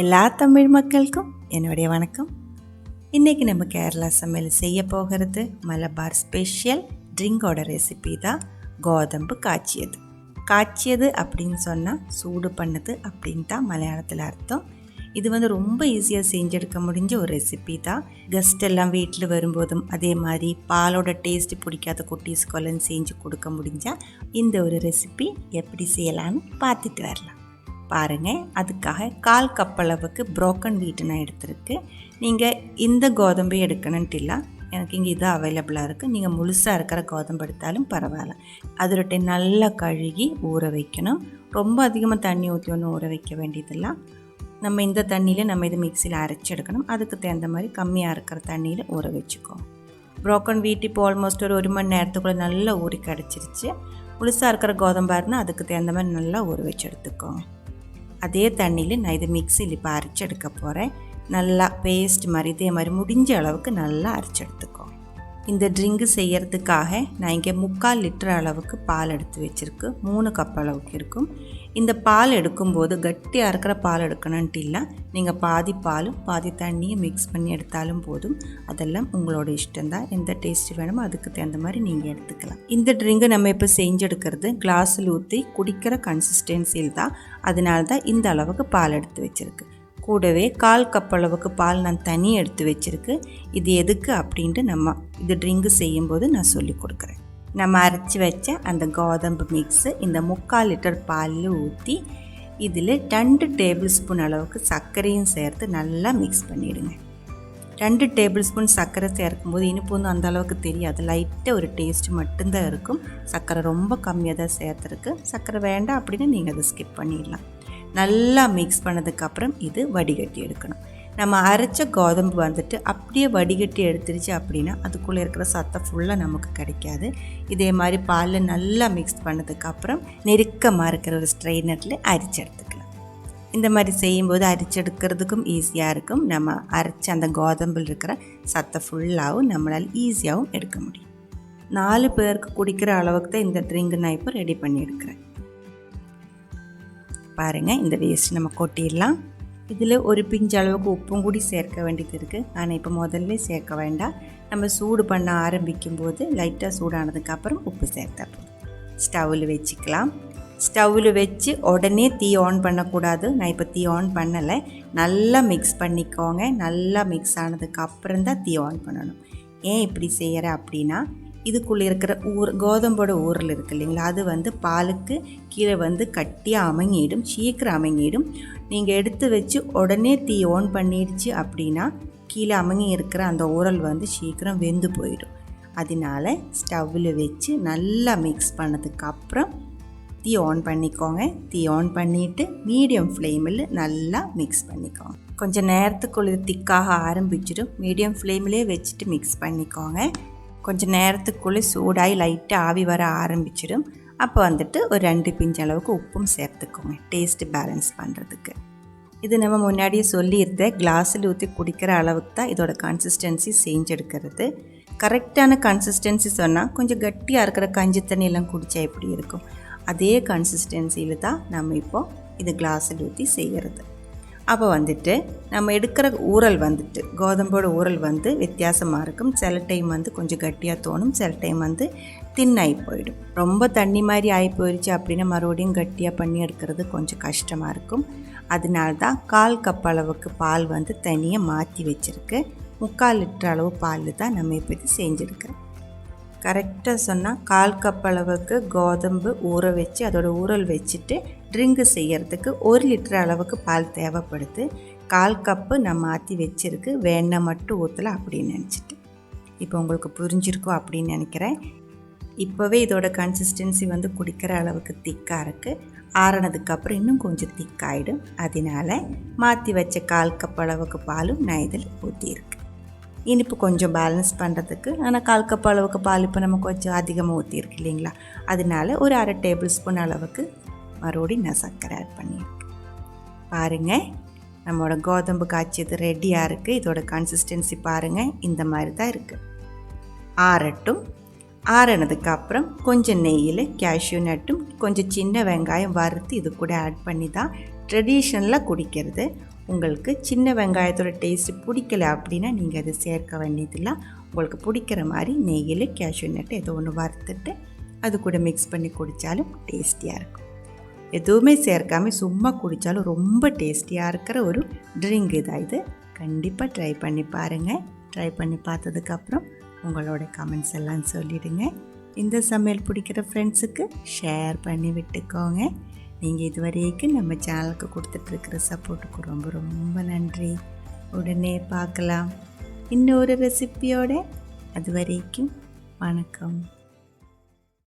எல்லா தமிழ் மக்களுக்கும் என்னுடைய வணக்கம். இன்றைக்கி நம்ம கேரளா சமையல் செய்ய போகிறது மலபார் ஸ்பெஷல் ட்ரிங்கோட ரெசிபி தான் கோதம்பு காய்ச்சியது. காய்ச்சியது அப்படின்னு சொன்னால் சூடு பண்ணது அப்படின்னு தான் மலையாளத்தில் அர்த்தம். இது ரொம்ப ஈஸியாக செஞ்செடுக்க முடிஞ்ச ஒரு ரெசிபி தான். கெஸ்ட் எல்லாம் வீட்டில் வரும்போதும் அதே மாதிரி பாலோட டேஸ்ட்டு பிடிக்காத குட்டீஸ்கொல்லாம் செஞ்சு கொடுக்க முடிஞ்சால் இந்த ஒரு ரெசிபி எப்படி செய்யலான்னு பார்த்துட்டு வரலாம். பாருங்கள், அதுக்காக 1/4 கப் அளவுக்கு ப்ரோக்கன் வீட்டு நான் எடுத்துருக்கு. நீங்கள் இந்த கோதம்பை எடுக்கணுன்ட்டு இல்லை, எனக்கு இங்கே இது அவைலபிளாக இருக்குது. நீங்கள் முழுசாக இருக்கிற கோதம்பு எடுத்தாலும் பரவாயில்ல. அதில் நல்லா கழுகி ஊற வைக்கணும். ரொம்ப அதிகமாக தண்ணி ஊற்றி ஒன்றும் ஊற வைக்க வேண்டியதில்லை. நம்ம இந்த தண்ணியில் நம்ம இது மிக்சியில் அரைச்சி எடுக்கணும். அதுக்கு தகுந்த மாதிரி கம்மியாக இருக்கிற தண்ணியில் ஊற வச்சுக்கோம். ப்ரோக்கன் வீட் இப்போ ஆல்மோஸ்ட் ஒரு 1 மணி நேரத்துக்குள்ளே நல்லா ஊறி கிடச்சிருச்சு. முழுசாக இருக்கிற கோதம்பாக இருந்தால் அதுக்கு தகுந்த மாதிரி நல்லா ஊற வச்சு எடுத்துக்கோங்க. அதே தண்ணியில் நான் இது மிக்சியில் இப்போ அரைச்சி எடுக்க போகிறேன். நல்லா பேஸ்ட் மாதிரி இதே மாதிரி முடிஞ்ச அளவுக்கு நல்லா அரைச்சி எடுத்துக்கோங்க. இந்த ட்ரிங்கு செய்கிறதுக்காக நான் இங்கே 3/4 லிட்டர் அளவுக்கு பால் எடுத்து வச்சுருக்கு. 3 கப் அளவுக்கு இருக்கும். இந்த பால் எடுக்கும்போது கட்டியாக இருக்கிற பால் எடுக்கணுன்ட்டு இல்லை, நீங்கள் பாதி பாலும் பாதி தண்ணியும் மிக்ஸ் பண்ணி எடுத்தாலும் போதும். அதெல்லாம் உங்களோட இஷ்டம்தான். எந்த டேஸ்ட் வேணுமோ அதுக்கு தகுந்த மாதிரி நீங்கள் எடுத்துக்கலாம். இந்த ட்ரிங்கு நம்ம இப்போ செஞ்செடுக்கிறது கிளாஸில் ஊற்றி குடிக்கிற கன்சிஸ்டன்சியில் தான். அதனால தான் இந்த அளவுக்கு பால் எடுத்து வச்சுருக்கு. கூடவே 1/4 கப் அளவுக்கு பால் நான் தனியாக எடுத்து வச்சுருக்கு. இது எதுக்கு அப்படின்ட்டு நம்ம இது ட்ரிங்கு செய்யும்போது நான் சொல்லி கொடுக்குறேன். நம்ம அரைச்சி வச்ச அந்த கோதம்பு மிக்ஸு இந்த 3/4 லிட்டர் பாலில் ஊற்றி இதில் 2 டேபிள் ஸ்பூன் அளவுக்கு சர்க்கரையும் சேர்த்து நல்லா மிக்ஸ் பண்ணிவிடுங்க. 2 டேபிள் ஸ்பூன் சர்க்கரை சேர்க்கும்போது இனிப்பு அந்த அளவுக்கு தெரியாது. லைட்டாக ஒரு டேஸ்ட் மட்டும்தான் இருக்கும். சர்க்கரை ரொம்ப கம்மியாக தான் சேர்த்துருக்கு. சர்க்கரை வேண்டாம் அப்படின்னு நீங்கள் அதை ஸ்கிப் பண்ணிடலாம். நல்லா மிக்ஸ் பண்ணதுக்கப்புறம் இது வடிகட்டி எடுக்கணும். நம்ம அரைச்ச கோதம்பு அப்படியே வடிகட்டி எடுத்துருச்சு அப்படின்னா அதுக்குள்ளே இருக்கிற சத்தம் ஃபுல்லாக நமக்கு கிடைக்காது. இதே மாதிரி பாலில் நல்லா மிக்ஸ் பண்ணதுக்கப்புறம் நெருக்கமாக இருக்கிற ஒரு ஸ்ட்ரெயினரில் அரிச்சு எடுத்துக்கலாம். இந்த மாதிரி செய்யும்போது அரிச்செடுக்கிறதுக்கும் ஈஸியாக இருக்கும். நம்ம அரைச்ச அந்த கோதம்பில் இருக்கிற சத்தம் ஃபுல்லாகவும் நம்மளால் ஈஸியாகவும் எடுக்க முடியும். 4 பேருக்கு குடிக்கிற அளவுக்கு தான் இந்த ட்ரிங்கு நான் இப்போ ரெடி பண்ணி எடுக்கிறேன். பாருங்கள், இந்த வேஸ்ட் நம்ம கொட்டிடலாம். இதில் ஒரு பிஞ்சு அளவுக்கு உப்பும் கூடி சேர்க்க வேண்டியது இருக்குது. ஆனால் இப்போ முதல்ல சேர்க்க வேண்டாம். நம்ம சூடு பண்ண ஆரம்பிக்கும் போது லைட்டாக சூடானதுக்கப்புறம் உப்பு சேர்த்தா போதும். ஸ்டவ்வில் வச்சுக்கலாம். ஸ்டவ்வில் வச்சு உடனே தீ ஆன் பண்ணக்கூடாது. நான் இப்போ தீ ஆன் பண்ணலை. நல்லா மிக்ஸ் பண்ணிக்கோங்க. நல்லா மிக்ஸ் ஆனதுக்கப்புறம் தான் தீ ஆன் பண்ணணும். ஏன் இப்படி செய்கிறேன் அப்படின்னா, இதுக்குள்ளே இருக்கிற கோதம்போட ஊரில் இருக்குது இல்லைங்களா, அது பாலுக்கு கீழே கட்டியாக அமைங்கிடும், சீக்கிரம் அமைங்கிடும். நீங்கள் எடுத்து வச்சு உடனே தீ ஆன் பண்ணிடுச்சு அப்படின்னா கீழே அமைங்கி இருக்கிற அந்த ஊரல் சீக்கிரம் வெந்து போயிடும். அதனால ஸ்டவ்வில் வச்சு நல்லா மிக்ஸ் பண்ணதுக்கப்புறம் தீ ஆன் பண்ணிக்கோங்க. தீ ஆன் பண்ணிவிட்டு மீடியம் ஃப்ளேமில் நல்லா மிக்ஸ் பண்ணிக்கோங்க. கொஞ்சம் நேரத்துக்குள்ளே திக்காக ஆரம்பிச்சிடும். மீடியம் ஃப்ளேமிலே வச்சுட்டு மிக்ஸ் பண்ணிக்கோங்க. கொஞ்சம் நேரத்துக்குள்ளே சூடாகி லைட்டாக ஆவி வர ஆரம்பிச்சிடும். அப்போ ஒரு 2 பிஞ்சு அளவுக்கு உப்பும் சேர்த்துக்கோங்க, டேஸ்ட்டு பேலன்ஸ் பண்ணுறதுக்கு. இது நம்ம முன்னாடியே சொல்லியிருந்தேன், கிளாஸில் ஊற்றி குடிக்கிற அளவுக்கு தான் இதோட கன்சிஸ்டன்சி செஞ்செடுக்கிறது. கரெக்டான கன்சிஸ்டன்சி சொன்னால் கொஞ்சம் கட்டியாக இருக்கிற கஞ்சி தண்ணியெல்லாம் குடித்தா எப்படி இருக்கும், அதே கன்சிஸ்டன்சியில் தான் நம்ம இப்போது இது கிளாஸில் ஊற்றி செய்கிறது. அப்போ நம்ம எடுக்கிற ஊரல் கோதம்போட ஊரல் வித்தியாசமாக இருக்கும். சில டைம் கொஞ்சம் கட்டியாக தோணும், சில டைம் தின்னாகி போயிடும். ரொம்ப தண்ணி மாதிரி ஆகி போயிடுச்சு அப்படின்னா மறுபடியும் கட்டியாக பண்ணி எடுக்கிறது கொஞ்சம் கஷ்டமாக இருக்கும். அதனால தான் 1/4 கப் அளவுக்கு பால் தனியாக மாற்றி வச்சுருக்கு. 3/4 லிட்டர் அளவு பால் தான் நம்ம இப்போ இது செஞ்சுருக்கிறோம். கரெக்டாக சொன்னால் 1/4 கப் அளவுக்கு கோதம்பு ஊற வச்சு அதோட ஊறல் வச்சுட்டு ட்ரிங்கு செய்கிறதுக்கு 1 லிட்டர் அளவுக்கு பால் தேவைப்படுது. 1/4 கப்பு நான் மாற்றி வச்சுருக்கு. வேணால் மட்டும் ஊற்றலை அப்படின்னு நினச்சிட்டு. இப்போ உங்களுக்கு புரிஞ்சிருக்கும் அப்படின்னு நினைக்கிறேன். இப்போவே இதோட கன்சிஸ்டன்சி குடிக்கிற அளவுக்கு திக்காக இருக்குது. ஆறினதுக்கப்புறம் இன்னும் கொஞ்சம் திக்காயிடும். அதனால மாற்றி வச்ச 1/4 கப் அளவுக்கு பாலும் நான் இதில் ஊற்றியிருக்கேன். இனிப்பு கொஞ்சம் பேலன்ஸ் பண்ணுறதுக்கு. ஆனால் 1/4 கப் அளவுக்கு பால் இப்போ நம்ம கொஞ்சம் அதிகமாக ஊற்றிருக்கு இல்லைங்களா, அதனால ஒரு 1/2 டேபிள் ஸ்பூன் அளவுக்கு மறுபடியும் நான் சர்க்கரை ஆட் பண்ணியிருக்கேன். பாருங்கள், நம்மளோட கோதம்பு காய்ச்சியது ரெடியாக இருக்குது. இதோட கன்சிஸ்டன்சி பாருங்கள், இந்த மாதிரி தான் இருக்குது. ஆறட்டும். ஆறினதுக்கப்புறம் கொஞ்சம் நெய்யில் கேஷ்யூ நட்டும் கொஞ்சம் சின்ன வெங்காயம் வறுத்து இது கூட ஆட் பண்ணி தான் ட்ரெடிஷ்னலாக குடிக்கிறது. உங்களுக்கு சின்ன வெங்காயத்தோட டேஸ்ட்டு பிடிக்கல அப்படின்னா நீங்கள் அதை சேர்க்க வேண்டியதில்லை. உங்களுக்கு பிடிக்கிற மாதிரி நெய்யில் கேஷ்யூ நட்டு ஏதோ ஒன்று வறுத்துட்டு அது கூட மிக்ஸ் பண்ணி குடித்தாலும் டேஸ்டியாக இருக்கும். எதுவுமே சேர்க்காமல் சும்மா குடித்தாலும் ரொம்ப டேஸ்டியாக இருக்கிற ஒரு ட்ரிங்க் தான் இது. கண்டிப்பாக ட்ரை பண்ணி பாருங்கள். ட்ரை பண்ணி பார்த்ததுக்கப்புறம் உங்களோட கமெண்ட்ஸ் எல்லாம் சொல்லிவிடுங்க. இந்த சமையல் பிடிக்கிற ஃப்ரெண்ட்ஸுக்கு ஷேர் பண்ணி விட்டுக்கோங்க. நீங்கள் இதுவரைக்கும் நம்ம சேனலுக்கு கொடுத்துட்ருக்கிற சப்போர்ட்டுக்கு ரொம்ப ரொம்ப நன்றி. உடனே பார்க்கலாம் இன்னொரு ரெசிப்பியோட. அது வரைக்கும் வணக்கம்.